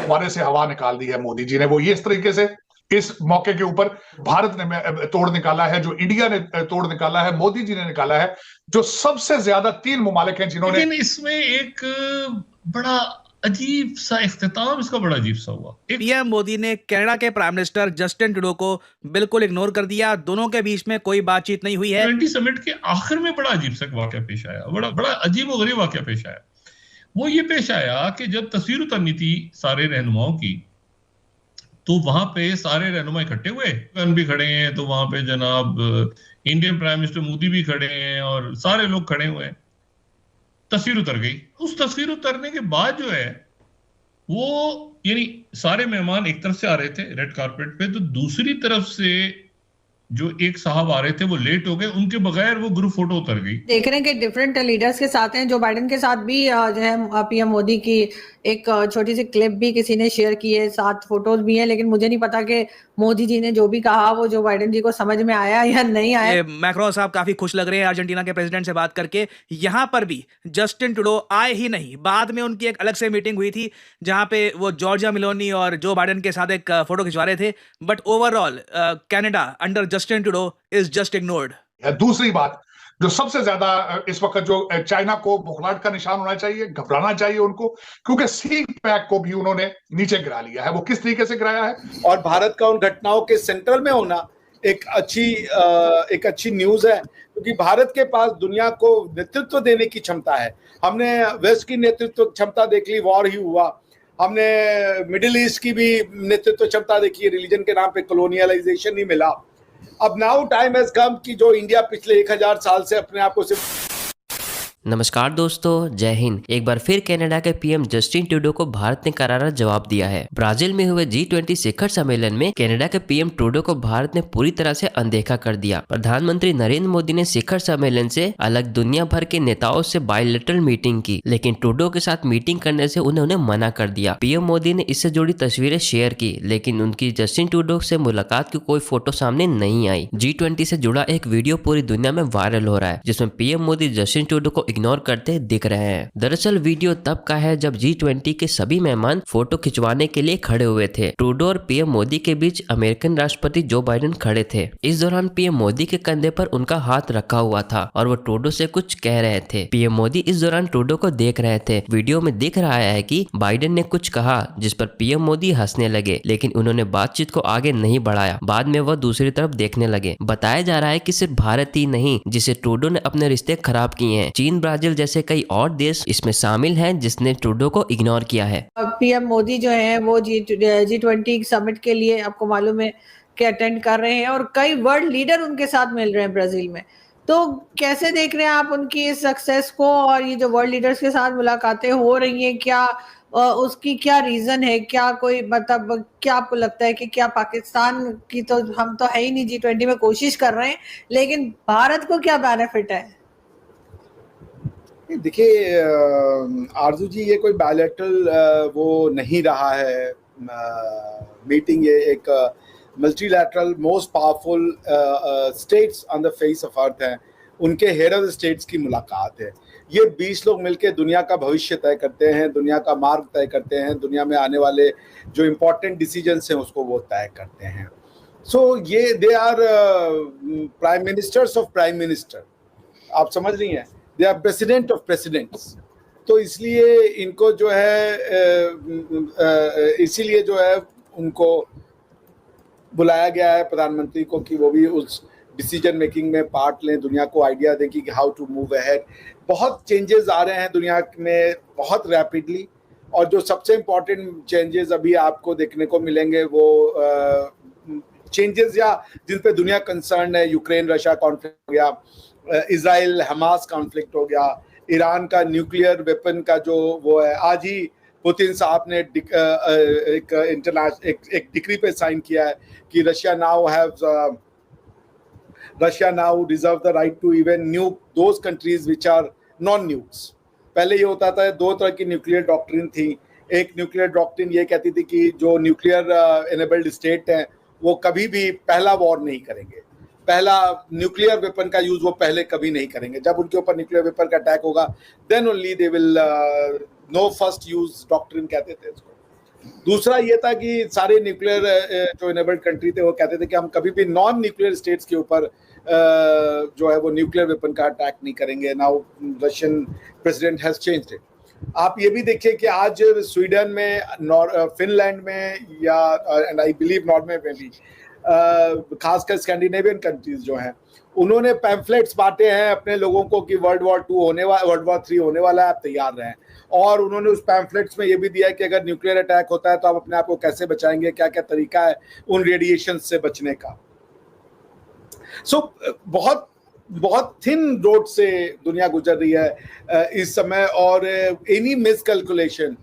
फुवारे से हवा निकाल दी है मोदी जी ने। वो ये इस तरीके से इस मौके के ऊपर भारत ने तोड़ निकाला है, जो इंडिया ने तोड़ निकाला है, मोदी जी ने निकाला है, जो सबसे ज्यादा 3 मुमालिक हैं जिन्होंने। लेकिन इसमें एक बड़ा अजीब सा इख्तिताम इसका बड़ा अजीब सा हुआ। पीएम मोदी ने कनाडा के प्राइम मिनिस्टर जस्टिन ट्रूडो को बिल्कुल इग्नोर कर दिया। दोनों के बीच में कोई बातचीत नहीं हुई है। G20 समिट के आखिर में बड़ा अजीब सा वाकया पेश आया, बड़ा अजीब और गरीब वाकया पेश आया। वो ये पेश आया कि जब तस्वीर उतारनी थी सारे रहनुमाओं की, तो वहां पे सारे रहनुमा इकट्ठे हुए, भी खड़े हैं, तो वहां पे जनाब इंडियन प्राइम मिनिस्टर मोदी भी खड़े हैं और सारे लोग खड़े हुए हैं। तस्वीर उतर गई। उस तस्वीर उतरने के बाद जो है वो, यानी सारे मेहमान एक तरफ से आ रहे थे रेड कारपेट पे, तो दूसरी तरफ से जो एक साहब आ रहे थे वो लेट हो गए, उनके बगैर वो ग्रुप फोटो उतर गई। देख रहे हैं कि डिफरेंट लीडर्स के साथ हैं। जो बाइडेन के साथ भी जो है पीएम मोदी की एक छोटी सी क्लिप भी किसी ने शेयर की है, साथ फोटोज भी हैं, लेकिन मुझे नहीं पता कि मोदी जी ने जो भी कहा वो जो बाइडेन जी को समझ में आया या नहीं आया। मैक्रोन साहब काफी खुश लग रहे हैं अर्जेंटीना के प्रेसिडेंट से बात करके। यहाँ पर भी जस्टिन ट्रूडो आए ही नहीं। बाद में उनकी एक अलग से मीटिंग हुई थी जहां पे वो जॉर्जिया मेलोनी और जो बाइडेन के साथ एक फोटो खिंचवा रहे थे। But overall Canada under Justin Trudeau is just ignored. दूसरी बात जो सबसे ज्यादा इस वक्त जो चाइना को बुखलाहट का निशान होना चाहिए, घबराना चाहिए उनको, क्योंकि सी पैक को भी उन्होंने नीचे गिरा लिया है। वो किस तरीके से गिराया है, और भारत का उन घटनाओं के सेंटर में होना एक अच्छी न्यूज है, क्योंकि भारत के पास दुनिया को नेतृत्व देने की क्षमता है। हमने वेस्ट की नेतृत्व क्षमता देख ली, वॉर ही हुआ। हमने मिडिल ईस्ट की भी नेतृत्व क्षमता देखी, रिलीजन के नाम पे कॉलोनियलाइजेशन ही मिला। अब नाउ टाइम हैज कम कि जो इंडिया पिछले 1000 साल से अपने आप को सिर्फ। नमस्कार दोस्तों, जय हिंद। एक बार फिर कनाडा के पीएम जस्टिन ट्रूडो को भारत ने करारा जवाब दिया है। ब्राजील में हुए G20 शिखर सम्मेलन में कनाडा के पीएम ट्रूडो को भारत ने पूरी तरह से अनदेखा कर दिया। प्रधानमंत्री नरेंद्र मोदी ने शिखर सम्मेलन से अलग दुनिया भर के नेताओं से बायलैटरल मीटिंग की, लेकिन ट्रूडो के साथ मीटिंग करने से उन्होंने मना कर दिया। पीएम मोदी ने इससे जुड़ी तस्वीरें शेयर की, लेकिन उनकी जस्टिन ट्रूडो से मुलाकात की कोई फोटो सामने नहीं आई। G20 से जुड़ा एक वीडियो पूरी दुनिया में वायरल हो रहा है, जिसमें पीएम मोदी जस्टिन ट्रूडो को इग्नोर करते दिख रहे हैं। दरअसल वीडियो तब का है जब G20 के सभी मेहमान फोटो खिंचवाने के लिए खड़े हुए थे। ट्रूडो और पीएम मोदी के बीच अमेरिकन राष्ट्रपति जो बाइडेन खड़े थे। इस दौरान पीएम मोदी के कंधे पर उनका हाथ रखा हुआ था और वो ट्रूडो से कुछ कह रहे थे। पीएम मोदी इस दौरान ट्रूडो को देख रहे थे। वीडियो में दिख रहा है कि बाइडेन ने कुछ कहा जिस पर पीएम मोदी हंसने लगे, लेकिन उन्होंने बातचीत को आगे नहीं बढ़ाया। बाद में वह दूसरी तरफ देखने लगे। बताया जा रहा है कि सिर्फ भारत ही नहीं जिसे ट्रूडो ने अपने रिश्ते खराब किए हैं, चीन, ब्राजील जैसे कई और देश इसमें शामिल हैं जिसने ट्रूडो को इग्नोर किया है। पीएम मोदी जो है वो G20 समिट के लिए आपको मालूम है कि अटेंड कर रहे हैं और कई वर्ल्ड लीडर उनके साथ मिल रहे हैं ब्राजील में। तो कैसे देख रहे हैं आप उनकी इस सक्सेस को, और ये जो वर्ल्ड लीडर्स के साथ मुलाकातें हो रही हैं, क्या उसकी क्या रीजन है? क्या कोई मतलब क्या आपको लगता है कि क्या पाकिस्तान की, तो हम तो है ही नहीं G20 में, कोशिश कर रहे हैं, लेकिन भारत को क्या बेनिफिट है? देखिए आरजू जी, ये कोई बायलैटरल वो नहीं रहा है मीटिंग। ये एक multilateral most powerful states on the face of earth हैं, उनके हेड ऑफ द स्टेट्स की मुलाकात है। ये 20 लोग मिलकर दुनिया का भविष्य तय करते हैं, दुनिया का मार्ग तय करते हैं, दुनिया में आने वाले जो इम्पोर्टेंट डिसीजंस हैं उसको वो तय करते हैं। सो ये they are prime ministers of prime minister, आप समझ रही हैं, they are president of presidents. तो इसलिए इनको जो है इसीलिए जो है उनको बुलाया गया है प्रधानमंत्री को कि वो भी उस डिसीजन मेकिंग में पार्ट लें, दुनिया को आइडिया दें कि हाउ टू मूव अहेड। बहुत चेंजेस आ रहे हैं दुनिया में बहुत रैपिडली, और जो सबसे इम्पोर्टेंट चेंजेस अभी आपको देखने को मिलेंगे वो चेंजेस या जिन पे दुनिया कंसर्न है, यूक्रेन रशिया कॉन्फ्लिक्ट हो गया, इजराइल हमास कॉन्फ्लिक्ट हो गया, ईरान का न्यूक्लियर वेपन का जो वो है। आज ही पुतिन साहब ने एक डिक्री पे साइन किया है कि Russia now reserve the right to even nuke those countries which are non nukes. पहले ये होता था, दो तरह की न्यूक्लियर डॉक्ट्रिन थी। एक न्यूक्लियर डॉक्ट्रिन ये कहती थी कि जो न्यूक्लियर एनेबल्ड स्टेट हैं वो कभी भी पहला वॉर नहीं करेंगे, पहला न्यूक्लियर वेपन का यूज वो पहले कभी नहीं करेंगे। जब उनके ऊपर न्यूक्लियर वेपन का अटैक होगा then only they will no first use doctrine कहते थे इसको। दूसरा ये था कि सारे न्यूक्लियर जो इनेबल्ड कंट्री थे वो कहते थे कि हम कभी भी नॉन न्यूक्लियर स्टेट्स के ऊपर जो है वो न्यूक्लियर वेपन का अटैक नहीं करेंगे। Now Russian president has changed it. आप ये भी देखिए कि आज स्वीडन में, फिनलैंड में या एंड आई बिलीव नॉर्वे में भी, खासकर स्कैंडिनेवियन कंट्रीज जो हैं, उन्होंने पैम्फलेट्स बांटे हैं अपने लोगों को कि वर्ल्ड वॉर 2 होने वाला, वर्ल्ड वॉर 3 होने वाला है, आप तैयार रहें। और उन्होंने उस पैम्फलेट्स में ये भी दिया है कि अगर न्यूक्लियर अटैक होता है तो आप अपने आप को कैसे बचाएंगे, क्या क्या तरीका है उन रेडिएशन से बचने का। बहुत बहुत थिन रोड से दुनिया गुजर रही है इस समय, और एनी मिस कैलकुलेशन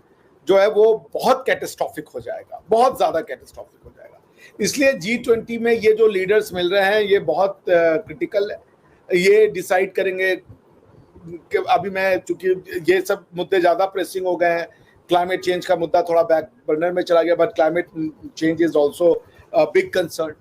जो है वो बहुत कैटेस्ट्रॉफिक हो जाएगा, बहुत ज्यादा कैटेस्ट्रॉफिक हो जाएगा। इसलिए G20 में ये जो लीडर्स मिल रहे हैं ये बहुत क्रिटिकल है। ये डिसाइड करेंगे कि अभी मैं, चूंकि ये सब मुद्दे ज्यादा प्रेसिंग हो गए हैं, क्लाइमेट चेंज का मुद्दा थोड़ा बैक बर्नर में चला गया, but climate change is also big concern.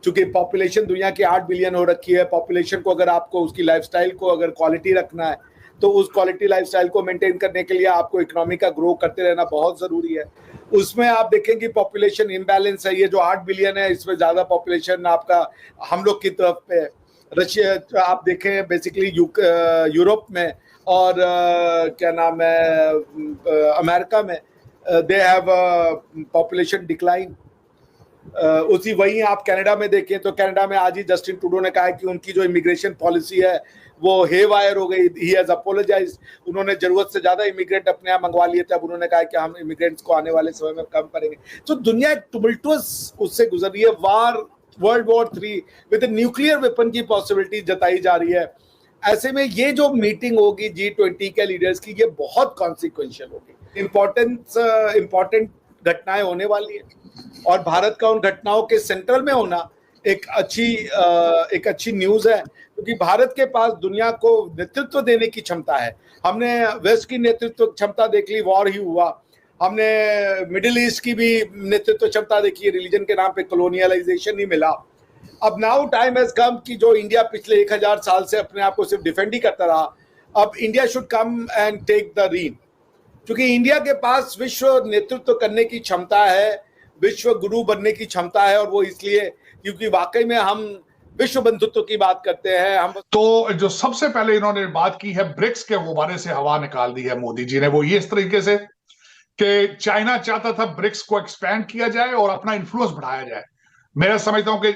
चूंकि पॉपुलेशन दुनिया की 8 बिलियन हो रखी है, पॉपुलेशन को अगर आपको उसकी लाइफस्टाइल को अगर क्वालिटी रखना है तो उस क्वालिटी लाइफस्टाइल को मेंटेन करने के लिए आपको इकोनॉमी का ग्रो करते रहना बहुत जरूरी है। उसमें आप देखें कि पॉपुलेशन इम्बैलेंस है। ये जो 8 बिलियन है इसमें ज्यादा पॉपुलेशन आपका हम लोग की तरफ पे, रशिया आप देखें बेसिकली यूरोप में और क्या नाम है अमेरिका में, दे हैव पॉपुलेशन डिक्लाइन। उसी वहीं आप कनाडा में देखें तो कनाडा में आज ही जस्टिन ट्रूडो ने कहा है कि उनकी जो इमिग्रेशन पॉलिसी है वो हेवायर हो गई। He has apologised. उन्होंने जरूरत से ज्यादा इमिग्रेंट अपने यहाँ मंगवा लिए थे, अब उन्होंने कहा कि हम इमिग्रेंट्स को आने वाले समय में कम करेंगे। तो दुनिया एक टुमल्टुअस उससे गुजर रही है। World war 3 with nuclear weapon की पॉसिबिलिटी जताई जा रही है। ऐसे में ये जो मीटिंग होगी G20 के लीडर्स की, ये बहुत कॉन्सिक्वेंशियल होगी। इंपॉर्टेंट घटनाएं होने वाली है और भारत का उन घटनाओं के सेंट्रल में होना एक अच्छी न्यूज है, क्योंकि भारत के पास दुनिया को नेतृत्व देने की क्षमता है। हमने वेस्ट की नेतृत्व क्षमता देख ली, वॉर ही हुआ। हमने मिडिल ईस्ट की भी नेतृत्व क्षमता देखी, रिलीजन के नाम पे कॉलोनियलाइजेशन नहीं मिला। अब नाउ टाइम हैज कम कि जो इंडिया पिछले 1000 साल से अपने आप को सिर्फ डिफेंड ही करता रहा, अब India should come and take the rein, क्योंकि इंडिया के पास विश्व नेतृत्व करने की क्षमता है, विश्व गुरु बनने की क्षमता है। और वो इसलिए क्योंकि वाकई में हम विश्व बंधुत्व की बात करते हैं। हम तो जो सबसे पहले इन्होंने बात की है ब्रिक्स के गुब्बारे से हवा निकाल दी है मोदी जी ने, वो ये इस तरीके से कि चाइना चाहता था ब्रिक्स को एक्सपैंड किया जाए और अपना इन्फ्लुएंस बढ़ाया जाए। मैं समझता हूं कि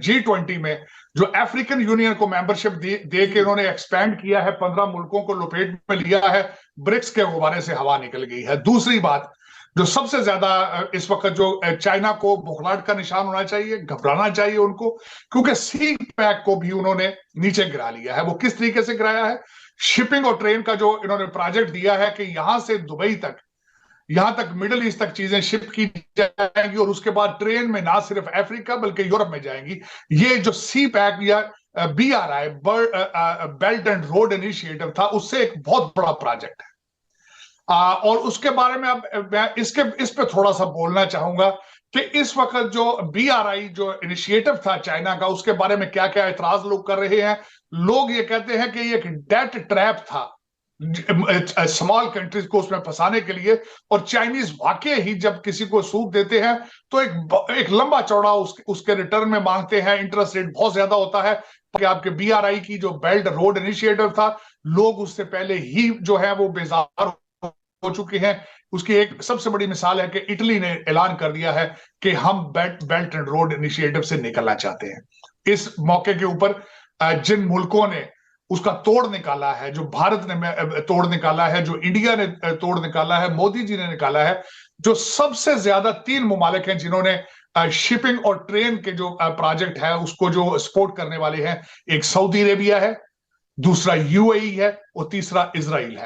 G20 में जो अफ्रीकन यूनियन को मेंबरशिप दे के इन्होंने एक्सपैंड किया है, 15 मुल्कों को लपेट में लिया है, ब्रिक्स के गुब्बारे से हवा निकल गई है। दूसरी बात, जो सबसे ज्यादा इस वक्त जो चाइना को बुखलाहट का निशान होना चाहिए, घबराना चाहिए उनको, क्योंकि सी पैक को भी उन्होंने नीचे गिरा लिया है। वो किस तरीके से गिराया है? शिपिंग और ट्रेन का जो इन्होंने प्रोजेक्ट दिया है कि यहां से दुबई तक, यहां तक मिडिल ईस्ट तक चीजें शिप की जाएंगी और उसके बाद ट्रेन में ना सिर्फ अफ्रीका बल्कि यूरोप में जाएंगी। ये जो सी पैक या BRI belt and road initiative था, उससे एक बहुत बड़ा प्रोजेक्ट है। और उसके बारे में अब मैं इस पे थोड़ा सा बोलना चाहूंगा कि इस वक्त जो BRI जो इनिशिएटिव था चाइना का, उसके बारे में क्या क्या एतराज लोग कर रहे हैं। लोग ये कहते हैं कि ये एक डेट ट्रैप था स्मॉल कंट्रीज को उसमें फंसाने के लिए, और चाइनीज वाकई ही जब किसी को सूट देते हैं तो एक लंबा चौड़ा उसके रिटर्न में मांगते हैं। इंटरेस्ट रेट बहुत ज्यादा होता है। कि आपके BRI की जो बेल्ट रोड इनिशिएटिव था, लोग उससे पहले ही जो है वो बेजार हो चुके हैं। उसकी एक सबसे बड़ी मिसाल है कि इटली ने ऐलान कर दिया है कि हम बेल्ट एंड रोड इनिशिएटिव से निकलना चाहते हैं। इस मौके के ऊपर जिन मुल्कों ने उसका तोड़ निकाला है, जो भारत ने तोड़ निकाला है, जो इंडिया ने तोड़ निकाला है, मोदी जी ने निकाला है, जो सबसे ज्यादा 3 मुमालिक हैं जिन्होंने शिपिंग और ट्रेन के जो प्रोजेक्ट है उसको जो सपोर्ट करने वाले हैं, एक सऊदी अरेबिया है, दूसरा UAE है और तीसरा इजराइल है।